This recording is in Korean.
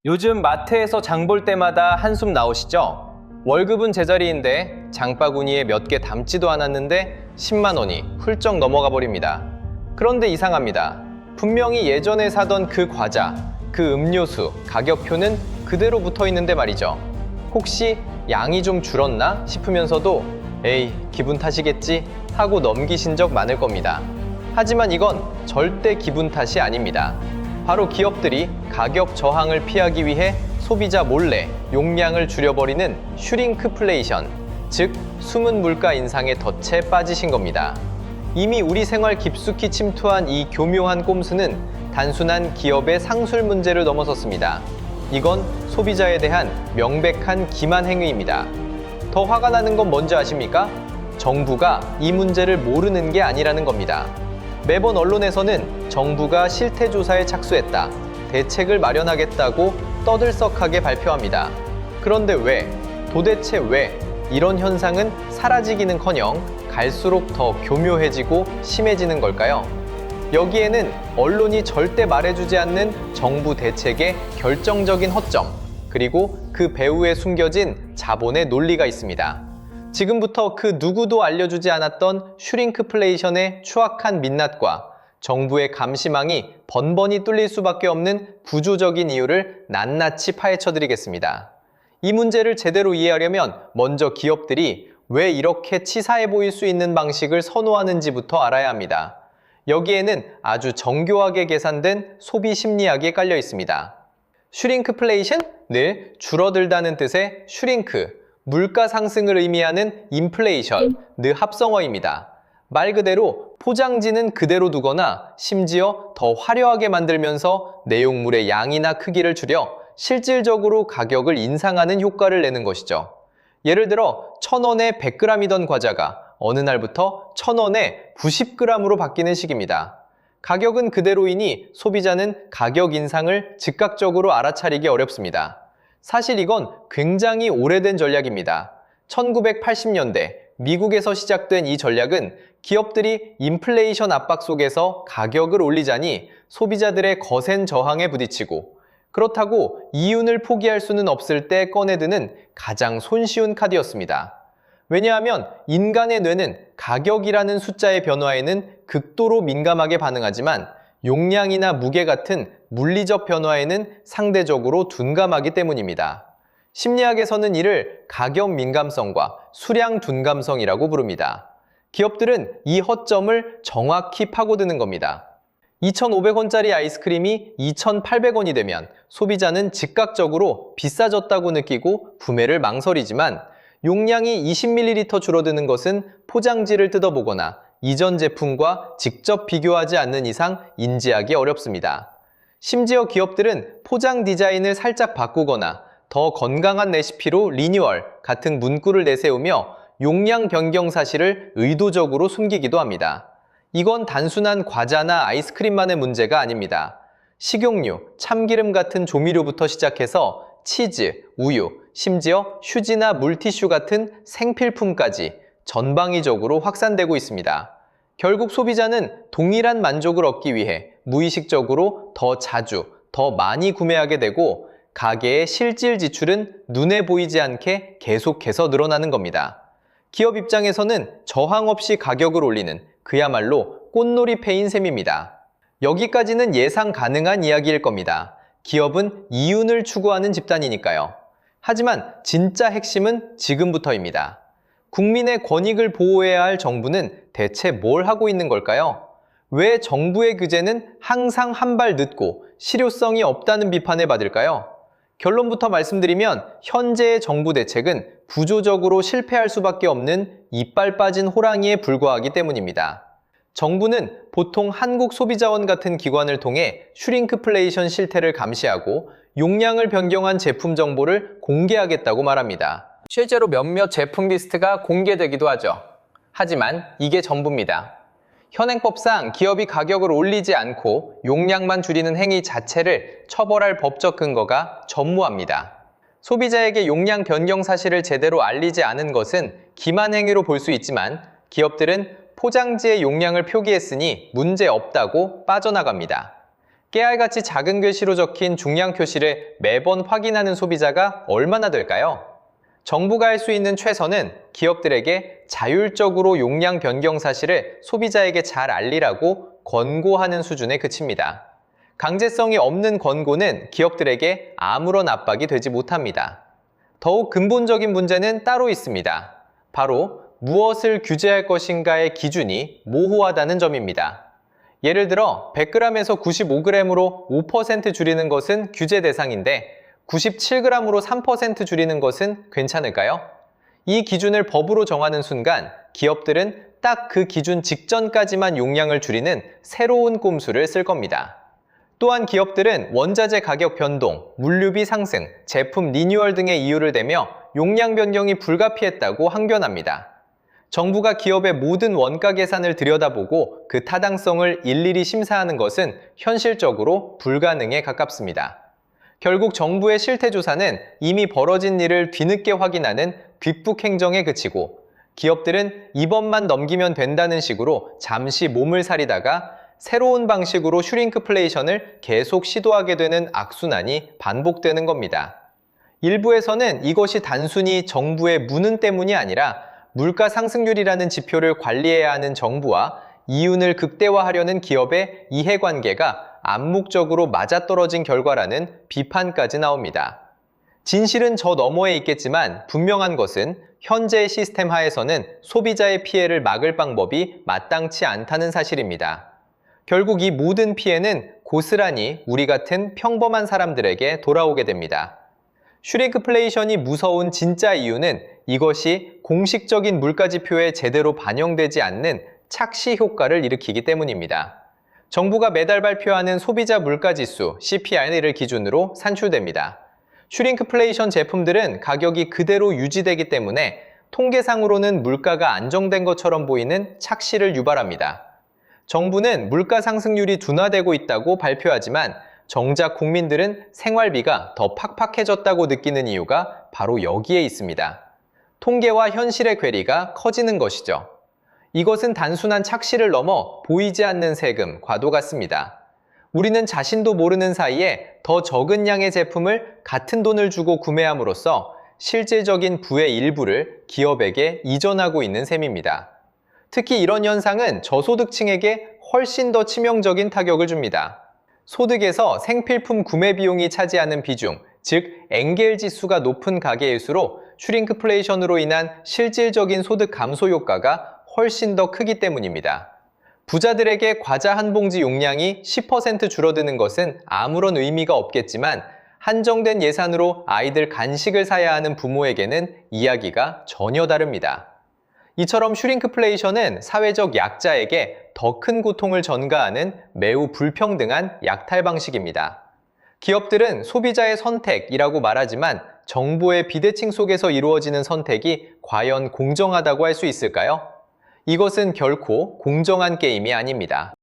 요즘 마트에서 장볼 때마다 한숨 나오시죠? 월급은 제자리인데 장바구니에 몇 개 담지도 않았는데 10만 원이 훌쩍 넘어가 버립니다. 그런데 이상합니다. 분명히 예전에 사던 그 과자, 그 음료수, 가격표는 그대로 붙어 있는데 말이죠. 혹시 양이 좀 줄었나 싶으면서도 에이, 기분 탓이겠지 하고 넘기신 적 많을 겁니다. 하지만 이건 절대 기분 탓이 아닙니다. 바로 기업들이 가격 저항을 피하기 위해 소비자 몰래 용량을 줄여버리는 슈링크플레이션, 즉 숨은 물가 인상에 덫에 빠지신 겁니다. 이미 우리 생활 깊숙이 침투한 이 교묘한 꼼수는 단순한 기업의 상술 문제를 넘어섰습니다. 이건 소비자에 대한 명백한 기만 행위입니다. 더 화가 나는 건 뭔지 아십니까? 정부가 이 문제를 모르는 게 아니라는 겁니다. 매번 언론에서는 정부가 실태조사에 착수했다, 대책을 마련하겠다고 떠들썩하게 발표합니다. 그런데 도대체 왜 이런 현상은 사라지기는커녕 갈수록 더 교묘해지고 심해지는 걸까요? 여기에는 언론이 절대 말해주지 않는 정부 대책의 결정적인 허점, 그리고 그 배후에 숨겨진 자본의 논리가 있습니다. 지금부터 그 누구도 알려주지 않았던 슈링크플레이션의 추악한 민낯과 정부의 감시망이 번번이 뚫릴 수밖에 없는 구조적인 이유를 낱낱이 파헤쳐드리겠습니다. 이 문제를 제대로 이해하려면 먼저 기업들이 왜 이렇게 치사해 보일 수 있는 방식을 선호하는지부터 알아야 합니다. 여기에는 아주 정교하게 계산된 소비 심리학이 깔려 있습니다. 슈링크플레이션? 늘 줄어들다는 뜻의 슈링크, 물가 상승을 의미하는 인플레이션, 늘 합성어입니다. 말 그대로 포장지는 그대로 두거나 심지어 더 화려하게 만들면서 내용물의 양이나 크기를 줄여 실질적으로 가격을 인상하는 효과를 내는 것이죠. 예를 들어 1,000원에 100g이던 과자가 어느 날부터 1,000원에 90g으로 바뀌는 식입니다. 가격은 그대로이니 소비자는 가격 인상을 즉각적으로 알아차리기 어렵습니다. 사실 이건 굉장히 오래된 전략입니다. 1980년대 미국에서 시작된 이 전략은 기업들이 인플레이션 압박 속에서 가격을 올리자니 소비자들의 거센 저항에 부딪히고, 그렇다고 이윤을 포기할 수는 없을 때 꺼내드는 가장 손쉬운 카드였습니다. 왜냐하면 인간의 뇌는 가격이라는 숫자의 변화에는 극도로 민감하게 반응하지만 용량이나 무게 같은 물리적 변화에는 상대적으로 둔감하기 때문입니다. 심리학에서는 이를 가격 민감성과 수량 둔감성이라고 부릅니다. 기업들은 이 허점을 정확히 파고드는 겁니다. 2,500원짜리 아이스크림이 2,800원이 되면 소비자는 즉각적으로 비싸졌다고 느끼고 구매를 망설이지만, 용량이 20ml 줄어드는 것은 포장지를 뜯어보거나 이전 제품과 직접 비교하지 않는 이상 인지하기 어렵습니다. 심지어 기업들은 포장 디자인을 살짝 바꾸거나 더 건강한 레시피로 리뉴얼 같은 문구를 내세우며 용량 변경 사실을 의도적으로 숨기기도 합니다. 이건 단순한 과자나 아이스크림만의 문제가 아닙니다. 식용유, 참기름 같은 조미료부터 시작해서 치즈, 우유, 심지어 휴지나 물티슈 같은 생필품까지 전방위적으로 확산되고 있습니다. 결국 소비자는 동일한 만족을 얻기 위해 무의식적으로 더 자주, 더 많이 구매하게 되고, 가게의 실질 지출은 눈에 보이지 않게 계속해서 늘어나는 겁니다. 기업 입장에서는 저항 없이 가격을 올리는 그야말로 꽃놀이패인 셈입니다. 여기까지는 예상 가능한 이야기일 겁니다. 기업은 이윤을 추구하는 집단이니까요. 하지만 진짜 핵심은 지금부터입니다. 국민의 권익을 보호해야 할 정부는 대체 뭘 하고 있는 걸까요? 왜 정부의 규제는 항상 한 발 늦고 실효성이 없다는 비판을 받을까요? 결론부터 말씀드리면 현재의 정부 대책은 구조적으로 실패할 수밖에 없는 이빨 빠진 호랑이에 불과하기 때문입니다. 정부는 보통 한국소비자원 같은 기관을 통해 슈링크플레이션 실태를 감시하고 용량을 변경한 제품 정보를 공개하겠다고 말합니다. 실제로 몇몇 제품 리스트가 공개되기도 하죠. 하지만 이게 전부입니다. 현행법상 기업이 가격을 올리지 않고 용량만 줄이는 행위 자체를 처벌할 법적 근거가 전무합니다. 소비자에게 용량 변경 사실을 제대로 알리지 않은 것은 기만 행위로 볼 수 있지만, 기업들은 포장지의 용량을 표기했으니 문제 없다고 빠져나갑니다. 깨알같이 작은 글씨로 적힌 중량 표시를 매번 확인하는 소비자가 얼마나 될까요? 정부가 할 수 있는 최선은 기업들에게 자율적으로 용량 변경 사실을 소비자에게 잘 알리라고 권고하는 수준에 그칩니다. 강제성이 없는 권고는 기업들에게 아무런 압박이 되지 못합니다. 더욱 근본적인 문제는 따로 있습니다. 바로 무엇을 규제할 것인가의 기준이 모호하다는 점입니다. 예를 들어 100g에서 95g으로 5% 줄이는 것은 규제 대상인데 97g으로 3% 줄이는 것은 괜찮을까요? 이 기준을 법으로 정하는 순간 기업들은 딱 그 기준 직전까지만 용량을 줄이는 새로운 꼼수를 쓸 겁니다. 또한 기업들은 원자재 가격 변동, 물류비 상승, 제품 리뉴얼 등의 이유를 대며 용량 변경이 불가피했다고 항변합니다. 정부가 기업의 모든 원가 계산을 들여다보고 그 타당성을 일일이 심사하는 것은 현실적으로 불가능에 가깝습니다. 결국 정부의 실태조사는 이미 벌어진 일을 뒤늦게 확인하는 뒷북 행정에 그치고 기업들은 이번만 넘기면 된다는 식으로 잠시 몸을 사리다가 새로운 방식으로 슈링크플레이션을 계속 시도하게 되는 악순환이 반복되는 겁니다. 일부에서는 이것이 단순히 정부의 무능 때문이 아니라 물가 상승률이라는 지표를 관리해야 하는 정부와 이윤을 극대화하려는 기업의 이해관계가 암묵적으로 맞아떨어진 결과라는 비판까지 나옵니다. 진실은 저 너머에 있겠지만 분명한 것은 현재의 시스템 하에서는 소비자의 피해를 막을 방법이 마땅치 않다는 사실입니다. 결국 이 모든 피해는 고스란히 우리 같은 평범한 사람들에게 돌아오게 됩니다. 슈링크플레이션이 무서운 진짜 이유는 이것이 공식적인 물가지표에 제대로 반영되지 않는 착시 효과를 일으키기 때문입니다. 정부가 매달 발표하는 소비자 물가지수 CPI를 기준으로 산출됩니다. 슈링크플레이션 제품들은 가격이 그대로 유지되기 때문에 통계상으로는 물가가 안정된 것처럼 보이는 착시를 유발합니다. 정부는 물가 상승률이 둔화되고 있다고 발표하지만 정작 국민들은 생활비가 더 팍팍해졌다고 느끼는 이유가 바로 여기에 있습니다. 통계와 현실의 괴리가 커지는 것이죠. 이것은 단순한 착시를 넘어 보이지 않는 세금, 과도 같습니다. 우리는 자신도 모르는 사이에 더 적은 양의 제품을 같은 돈을 주고 구매함으로써 실질적인 부의 일부를 기업에게 이전하고 있는 셈입니다. 특히 이런 현상은 저소득층에게 훨씬 더 치명적인 타격을 줍니다. 소득에서 생필품 구매 비용이 차지하는 비중, 즉 엥겔 지수가 높은 가계일수록 슈링크플레이션으로 인한 실질적인 소득 감소 효과가 훨씬 더 크기 때문입니다. 부자들에게 과자 한 봉지 용량이 10% 줄어드는 것은 아무런 의미가 없겠지만 한정된 예산으로 아이들 간식을 사야 하는 부모에게는 이야기가 전혀 다릅니다. 이처럼 슈링크플레이션은 사회적 약자에게 더 큰 고통을 전가하는 매우 불평등한 약탈 방식입니다. 기업들은 소비자의 선택이라고 말하지만 정보의 비대칭 속에서 이루어지는 선택이 과연 공정하다고 할 수 있을까요? 이것은 결코 공정한 게임이 아닙니다.